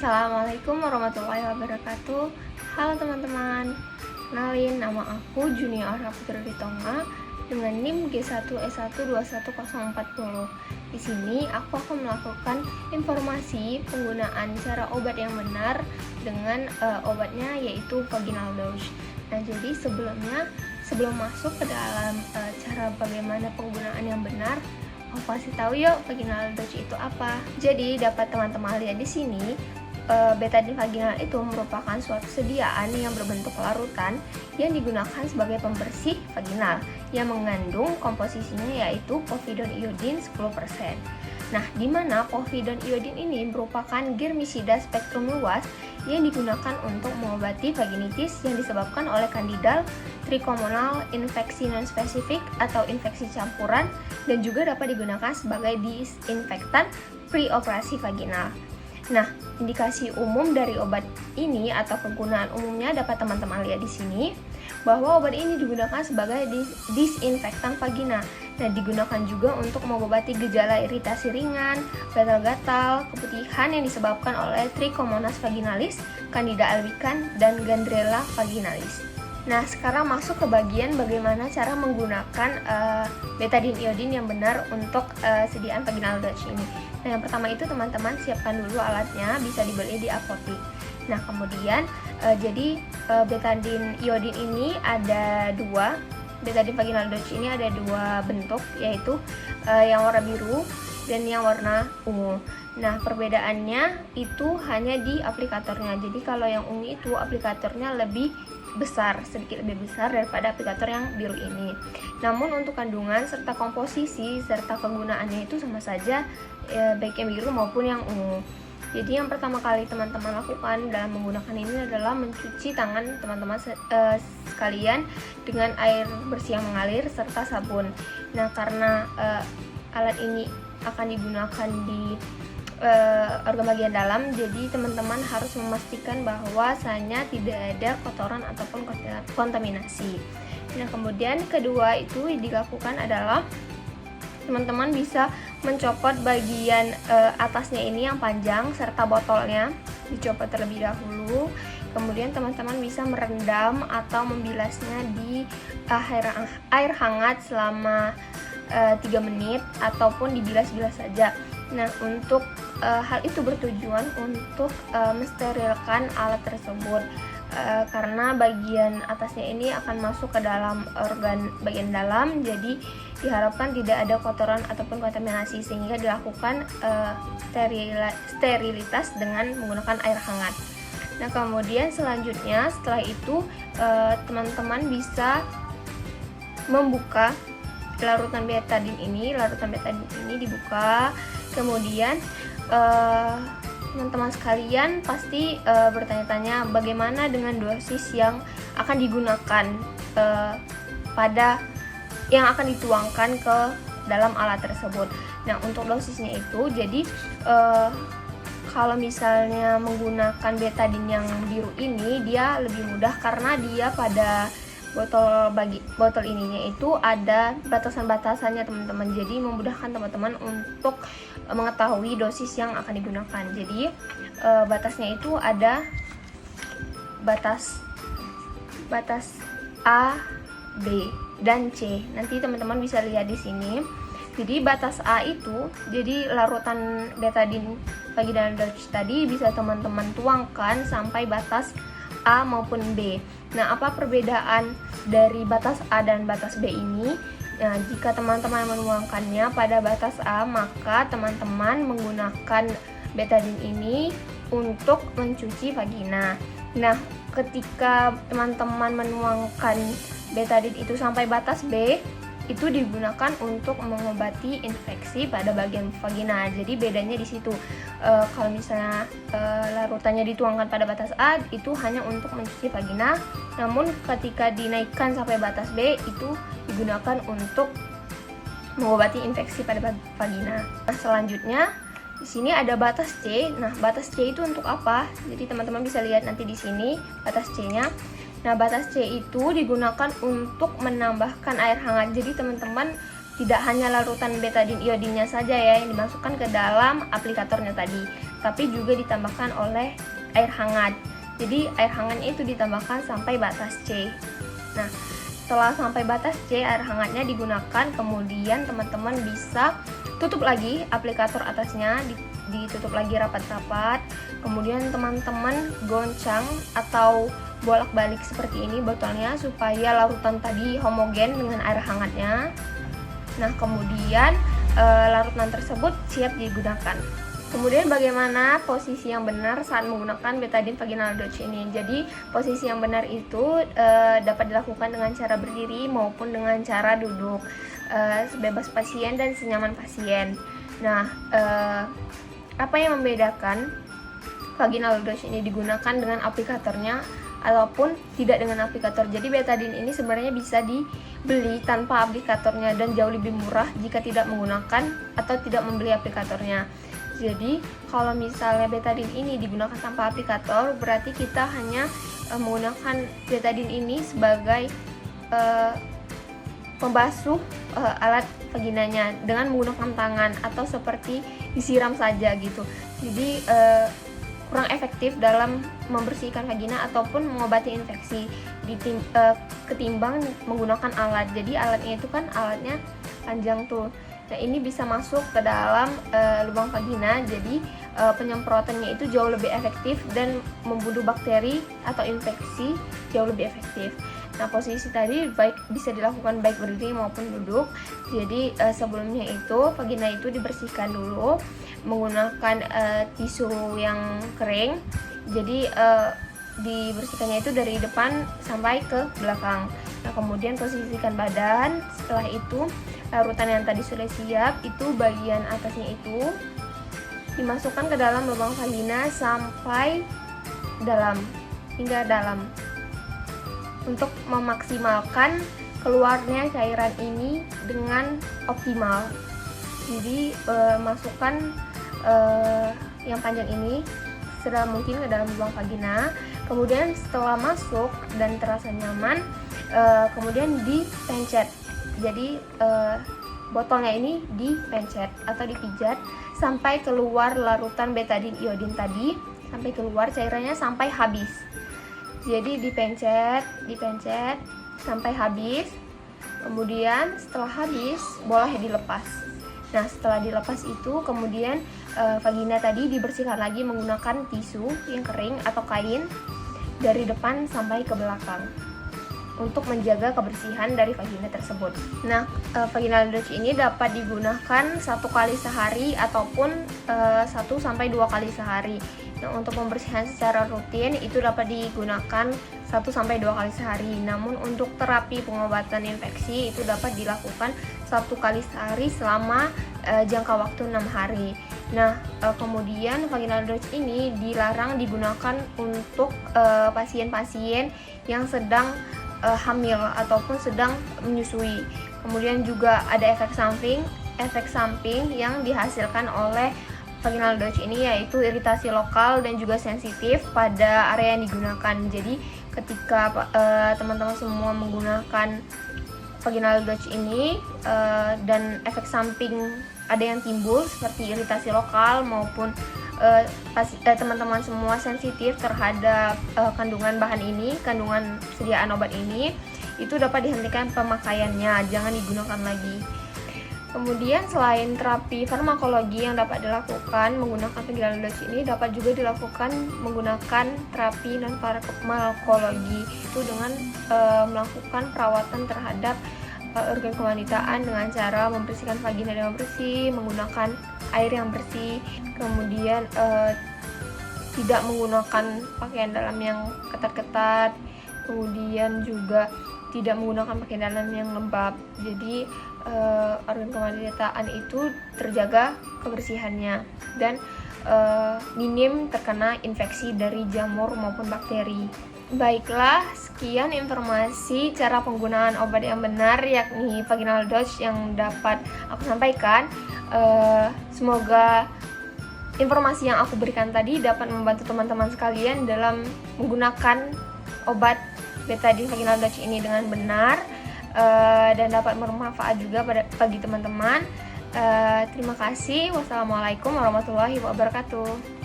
Assalamualaikum warahmatullahi wabarakatuh. Halo teman-teman, kenalin nama aku Junior Putri Ritonga dengan NIM G1S1211040. Di sini aku akan melakukan informasi penggunaan cara obat yang benar dengan obatnya yaitu vaginal douche. Nah, jadi sebelum masuk ke dalam cara bagaimana penggunaan yang benar, aku kasih tahu yuk vaginal douche itu apa. Jadi dapat teman-teman lihat di sini, betadine vaginal itu merupakan suatu sediaan yang berbentuk larutan yang digunakan sebagai pembersih vaginal yang mengandung komposisinya yaitu povidone iodine 10%. Nah, di mana povidone iodine ini merupakan germisida spektrum luas yang digunakan untuk mengobati vaginitis yang disebabkan oleh kandida trichomonal infeksi non-spesifik atau infeksi campuran, dan juga dapat digunakan sebagai disinfektan pre-operasi vaginal. Nah, indikasi umum dari obat ini atau kegunaan umumnya dapat teman-teman lihat di sini, bahwa obat ini digunakan sebagai disinfektan vagina. Nah, digunakan juga untuk mengobati gejala iritasi ringan, gatal-gatal, keputihan yang disebabkan oleh Trichomonas vaginalis, Candida albicans, dan Gandrella vaginalis. Nah, sekarang masuk ke bagian bagaimana cara menggunakan betadine iodine yang benar untuk sediaan vaginal douche ini. Nah, yang pertama itu teman-teman siapkan dulu alatnya, bisa dibeli di apotik. Nah, kemudian betadine iodine ini ada dua. Betadine vaginal douche ini ada dua bentuk, yaitu yang warna biru dan yang warna ungu. Nah, perbedaannya itu hanya di aplikatornya. Jadi kalau yang ungu itu aplikatornya lebih besar, sedikit lebih besar daripada aplikator yang biru ini. Namun untuk kandungan serta komposisi serta kegunaannya itu sama saja, baik yang biru maupun yang ungu. Jadi yang pertama kali teman-teman lakukan dalam menggunakan ini adalah mencuci tangan teman-teman sekalian dengan air bersih yang mengalir serta sabun. Nah, karena alat ini akan digunakan di organ bagian dalam, jadi teman-teman harus memastikan bahwasanya tidak ada kotoran ataupun kontaminasi. Nah, kemudian kedua itu dilakukan adalah teman-teman bisa mencopot bagian atasnya ini yang panjang serta botolnya dicopot terlebih dahulu. Kemudian teman-teman bisa merendam atau membilasnya di air hangat selama 3 menit ataupun dibilas-bilas saja. Nah, untuk hal itu bertujuan untuk mensterilkan alat tersebut, karena bagian atasnya ini akan masuk ke dalam organ bagian dalam, jadi diharapkan tidak ada kotoran ataupun kontaminasi, sehingga dilakukan sterilitas dengan menggunakan air hangat. Nah, kemudian selanjutnya setelah itu teman-teman bisa membuka larutan betadine ini dibuka. Kemudian teman-teman sekalian pasti bertanya-tanya bagaimana dengan dosis yang akan digunakan pada yang akan dituangkan ke dalam alat tersebut. Nah, untuk dosisnya itu jadi kalau misalnya menggunakan betadine yang biru ini, dia lebih mudah karena dia pada botol ininya itu ada batasan-batasannya teman-teman, jadi memudahkan teman-teman untuk mengetahui dosis yang akan digunakan. Jadi batasnya itu ada batas A, B, dan C. Nanti teman-teman bisa lihat di sini. Jadi batas A itu, jadi larutan betadine vaginal douche tadi bisa teman-teman tuangkan sampai batas A maupun B. Nah, apa perbedaan dari batas A dan batas B ini? Nah, jika teman-teman menuangkannya pada batas A, maka teman-teman menggunakan betadine ini untuk mencuci vagina. Nah, ketika teman-teman menuangkan betadine itu sampai batas B, itu digunakan untuk mengobati infeksi pada bagian vagina. Jadi bedanya di situ. Kalau misalnya larutannya dituangkan pada batas A, itu hanya untuk mencuci vagina. Namun ketika dinaikkan sampai batas B, itu digunakan untuk mengobati infeksi pada vagina. Nah, selanjutnya di sini ada batas C. Nah, batas C itu untuk apa? Jadi teman-teman bisa lihat nanti di sini batas C-nya. Nah, batas C itu digunakan untuk menambahkan air hangat. Jadi teman-teman tidak hanya larutan betadine iodinnya saja ya yang dimasukkan ke dalam aplikatornya tadi, tapi juga ditambahkan oleh air hangat. Jadi air hangatnya itu ditambahkan sampai batas C. Nah, setelah sampai batas C, air hangatnya digunakan, kemudian teman-teman bisa tutup lagi aplikator atasnya, ditutup lagi rapat-rapat. Kemudian teman-teman goncang atau bolak-balik seperti ini botolnya supaya larutan tadi homogen dengan air hangatnya. Nah, kemudian larutan tersebut siap digunakan. Kemudian bagaimana posisi yang benar saat menggunakan betadine vaginal dodge ini? Jadi posisi yang benar itu dapat dilakukan dengan cara berdiri maupun dengan cara duduk, sebebas pasien dan senyaman pasien. Nah, apa yang membedakan vaginal dodge ini digunakan dengan aplikatornya ataupun tidak dengan aplikator? Jadi betadine ini sebenarnya bisa dibeli tanpa aplikatornya dan jauh lebih murah jika tidak menggunakan atau tidak membeli aplikatornya. Jadi kalau misalnya betadine ini digunakan tanpa aplikator, berarti kita hanya menggunakan betadine ini sebagai pembasuh alat vaginanya dengan menggunakan tangan atau seperti disiram saja gitu. Jadi kurang efektif dalam membersihkan vagina ataupun mengobati infeksi ketimbang menggunakan alat. Jadi alatnya itu kan alatnya panjang tuh. Nah, ini bisa masuk ke dalam lubang vagina, jadi penyemprotannya itu jauh lebih efektif dan membunuh bakteri atau infeksi jauh lebih efektif. Nah, posisi tadi bisa dilakukan baik berdiri maupun duduk. Jadi sebelumnya itu vagina itu dibersihkan dulu menggunakan tisu yang kering. Jadi dibersihkannya itu dari depan sampai ke belakang. Nah, kemudian posisikan badan. Setelah itu larutan yang tadi sudah siap itu bagian atasnya itu dimasukkan ke dalam lubang vagina sampai hingga dalam untuk memaksimalkan keluarnya cairan ini dengan optimal. Jadi masukkan yang panjang ini sedang mungkin ke dalam lubang vagina. Kemudian setelah masuk dan terasa nyaman, kemudian dipencet. Jadi botolnya ini dipencet atau dipijat sampai keluar larutan betadine iodin tadi, sampai keluar cairannya sampai habis. Jadi dipencet sampai habis. Kemudian setelah habis boleh dilepas. Nah, setelah dilepas itu kemudian vagina tadi dibersihkan lagi menggunakan tisu yang kering atau kain dari depan sampai ke belakang untuk menjaga kebersihan dari vagina tersebut. Nah, vaginal dodge ini dapat digunakan 1 kali sehari ataupun 1 sampai 2 kali sehari. Nah, untuk pembersihan secara rutin itu dapat digunakan 1 sampai 2 kali sehari. Namun untuk terapi pengobatan infeksi itu dapat dilakukan 1 kali sehari selama jangka waktu 6 hari. Nah, kemudian vaginal dodge ini dilarang digunakan untuk pasien-pasien yang sedang hamil ataupun sedang menyusui. Kemudian juga ada efek samping yang dihasilkan oleh vaginal dodge ini, yaitu iritasi lokal dan juga sensitif pada area yang digunakan. Jadi ketika teman-teman semua menggunakan vaginal dodge ini dan efek samping ada yang timbul seperti iritasi lokal maupun teman-teman semua sensitif terhadap kandungan bahan ini, kandungan sediaan obat ini, itu dapat dihentikan pemakaiannya, jangan digunakan lagi. Kemudian selain terapi farmakologi yang dapat dilakukan menggunakan vaginal dodge ini, dapat juga dilakukan menggunakan terapi non farmakologi, itu dengan melakukan perawatan terhadap organ kewanitaan dengan cara membersihkan vagina dengan bersih, menggunakan air yang bersih, kemudian tidak menggunakan pakaian dalam yang ketat-ketat, kemudian juga tidak menggunakan pakaian dalam yang lembab. Jadi organ kewanitaan itu terjaga kebersihannya dan minim terkena infeksi dari jamur maupun bakteri. Baiklah, sekian informasi cara penggunaan obat yang benar yakni vaginal dodge yang dapat aku sampaikan. Semoga informasi yang aku berikan tadi dapat membantu teman-teman sekalian dalam menggunakan obat betadine vaginal dodge ini dengan benar dan dapat bermanfaat juga bagi teman-teman. Terima kasih. Wassalamualaikum warahmatullahi wabarakatuh.